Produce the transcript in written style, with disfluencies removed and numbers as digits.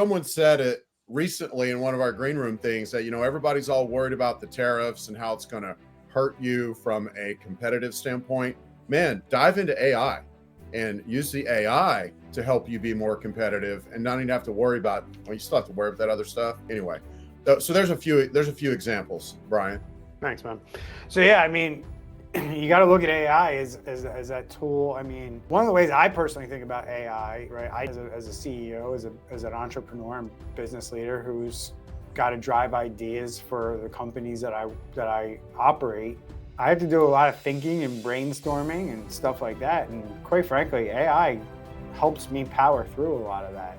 Someone said it recently in one of our green room things that, everybody's all worried about the tariffs and how it's going to hurt you from a competitive standpoint. Man, dive into AI and use the AI to help you be more competitive and not even have to worry about, well, you still have to worry about that other stuff. Anyway, so there's a few examples, Brian. Thanks, man. So yeah, I mean, you got to look at AI as that tool. I mean, one of the ways I personally think about AI, right? As a CEO, as an entrepreneur and business leader who's got to drive ideas for the companies that I operate, I have to do a lot of thinking and brainstorming and stuff like that. And quite frankly, AI helps me power through a lot of that.